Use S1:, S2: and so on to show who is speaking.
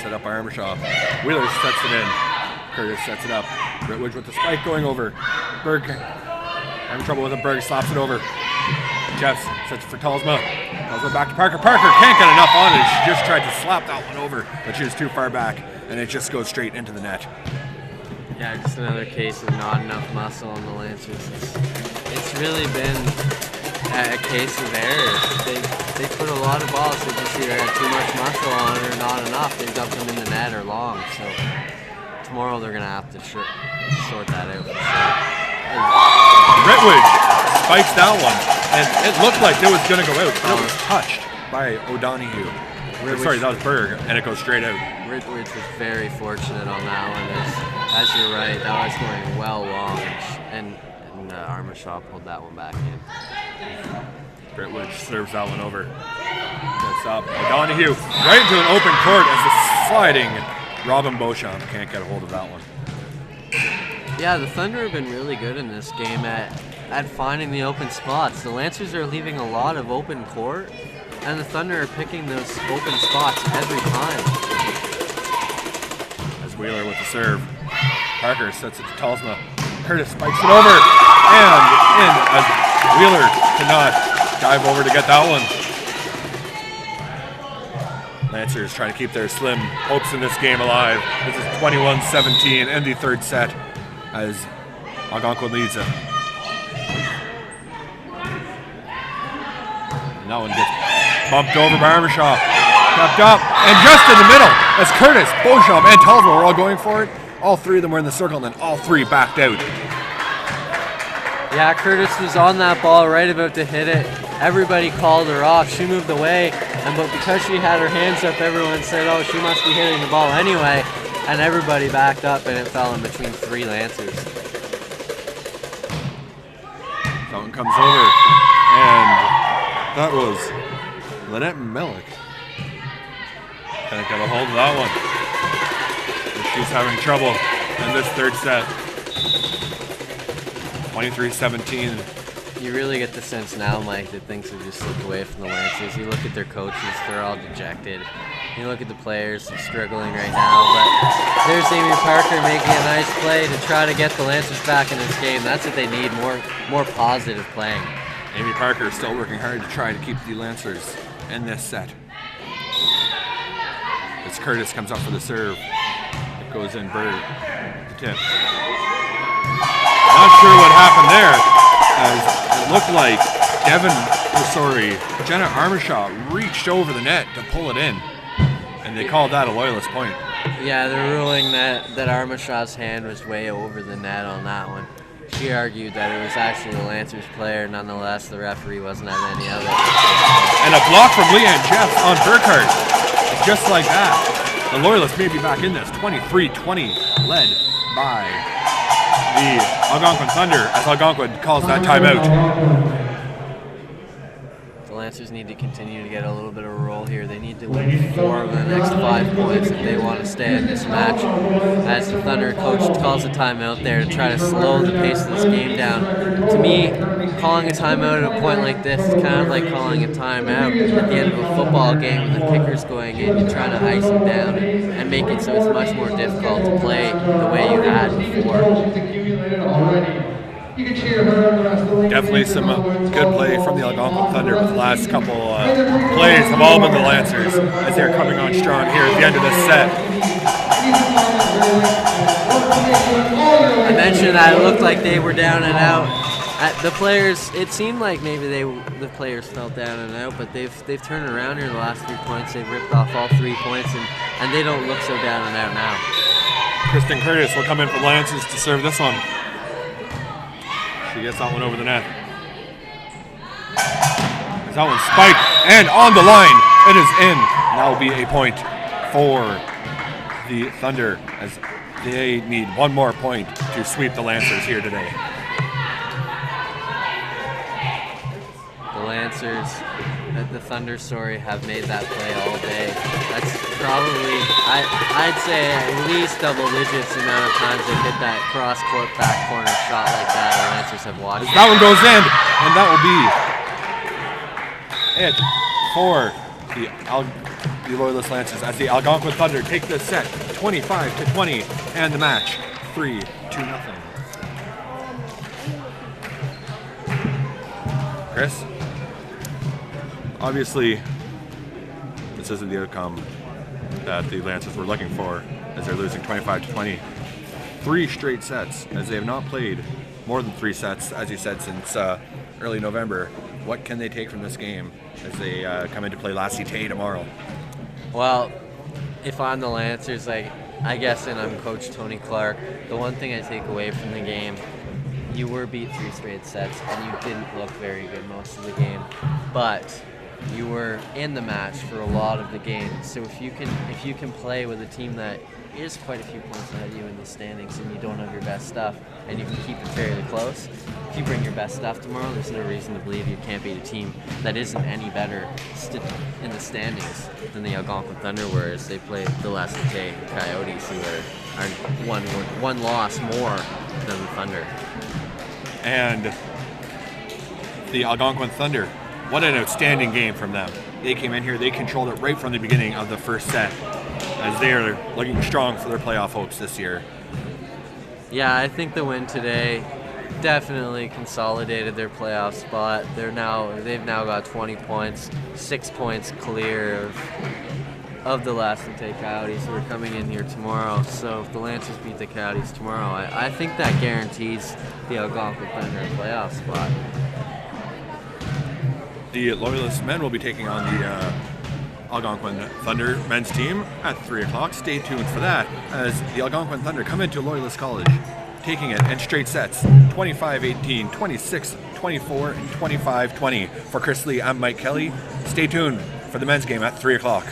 S1: set up by Armishaw. Wheeler sets it in. Curtis sets it up. Ritwidge with the spike going over. Berg having trouble with it. Berg slaps it over. Jeffs sets it for Talsma. Talsma back to Parker. Parker can't get enough on it. She just tried to slap that one over, but she was too far back, and it just goes straight into the net.
S2: Yeah, just another case of not enough muscle on the Lancers. It's really been a case of error. They put a lot of balls that just either had too much muscle on it or not enough. They dumped them in the net or long. So tomorrow they're going to have to sort that out for sure.
S1: Ritwidge spikes that one, and it looked like it was going to go out. It was touched by O'Donoghue. Sorry, that was Berg, and it goes straight out.
S2: Ritwidge was very fortunate on that one. As you're right, that was going well long, and Armishaw pulled that one back in.
S1: Ritwidge serves that one over. Gets up. O'Donoghue right into an open court as the sliding Robin Beauchamp can't get a hold of that one.
S2: Yeah, the Thunder have been really good in this game at finding the open spots. The Lancers are leaving a lot of open court, and the Thunder are picking those open spots every time.
S1: As Wheeler with the serve. Parker sets it to Talsma. Curtis spikes it over and in as Wheeler cannot dive over to get that one. Lancers trying to keep their slim hopes in this game alive. This is 21-17 in the third set as Algonquin leads it. And that one gets bumped over by Armishaw. Kept up and just in the middle as Curtis, Beauchamp, and Talsma were all going for it. All three of them were in the circle, and then all three backed out.
S2: Yeah, Curtis was on that ball, right about to hit it. Everybody called her off. She moved away, but because she had her hands up, everyone said, oh, she must be hitting the ball anyway. And everybody backed up, and it fell in between three Lancers.
S1: That one comes over, and that was Lynette Mellick. Can't get a hold of that one. She's having trouble in this third set. 23-17.
S2: You really get the sense now, Mike, that things have just slipped away from the Lancers. You look at their coaches, they're all dejected. You look at the players, they're struggling right now. But there's Amy Parker making a nice play to try to get the Lancers back in this game. That's what they need, more positive playing.
S1: Amy Parker is still working hard to try to keep the Lancers in this set. As Curtis comes up for the serve. Goes in Berg, the tip. Not sure what happened there, as it looked like Jenna Armishaw reached over the net to pull it in, and they called that a Loyalist point.
S2: Yeah, they're ruling that Armishaw's hand was way over the net on that one. She argued that it was actually the Lancers player. Nonetheless, the referee wasn't having any of it.
S1: And a block from Leanne Jeffs on Burkhardt. Just like that. The Loyalists may be back in this, 23-20, led by the Algonquin Thunder as Algonquin calls that timeout.
S2: The Lancers need to continue to get a little bit of a roll here. They need to win 4 of the next 5 points if they want to stay in this match. As the Thunder coach calls a timeout there to try to slow the pace of this game down. To me, calling a timeout at a point like this is kind of like calling a timeout at the end of a football game when the kicker's going in. You're trying to ice it down and make it so it's much more difficult to play the way you had before.
S1: Definitely some good play from the Algonquin Thunder, but the last couple plays have all been the Lancers as they're coming on strong here at the end of this set.
S2: I mentioned that it looked like they were down and out. The players, it seemed like maybe the players fell down and out, but they've turned around here the last 3 points. They've ripped off all 3 points, and they don't look so down and out now.
S1: Kristen Curtis will come in for Lancers to serve this one. She gets that one over the net. As that one spiked and on the line. It is in. That will be a point for the Thunder as they need one more point to sweep the Lancers here today.
S2: The Lancers, the Thunder story, have made that play all day. That's probably, I'd say at least double digits the amount of times they hit that cross-court back corner shot like that. The Lancers have watched.
S1: That one goes in, and that will be it for the Loyalist Lancers as the Algonquin Thunder take this set 25-20 and the match 3-0. Chris, obviously this isn't the outcome that the Lancers were looking for as they're losing 25-20. 3 straight sets as they have not played more than 3 sets, as you said, since early November. What can they take from this game as they come into play La Cité tomorrow?
S2: Well, if I'm the Lancers, I guess, and I'm Coach Tony Clark, the one thing I take away from the game, you were beat 3 straight sets and you didn't look very good most of the game, but you were in the match for a lot of the game. So if you can play with a team that is quite a few points ahead of you in the standings and you don't have your best stuff and you can keep it fairly close, if you bring your best stuff tomorrow, there's no reason to believe you can't beat a team that isn't any better in the standings than the Algonquin Thunder were as they play the La Cité Coyotes, who are one loss more than the Thunder.
S1: And the Algonquin Thunder, what an outstanding game from them. They came in here, they controlled it right from the beginning of the first set as they are looking strong for their playoff hopes this year.
S2: Yeah, I think the win today definitely consolidated their playoff spot. They've now got 20 points, 6 points clear of the La Cité Coyotes who are coming in here tomorrow. So if the Lancers beat the Coyotes tomorrow, I think that guarantees the Algonquin Thunder a playoff spot.
S1: The Loyalist men will be taking on the Algonquin Thunder men's team at 3 o'clock. Stay tuned for that as the Algonquin Thunder come into Loyalist College, taking it in straight sets 25-18, 26-24, and 25-20. For Chris Lee, I'm Mike Kelly. Stay tuned for the men's game at 3 o'clock.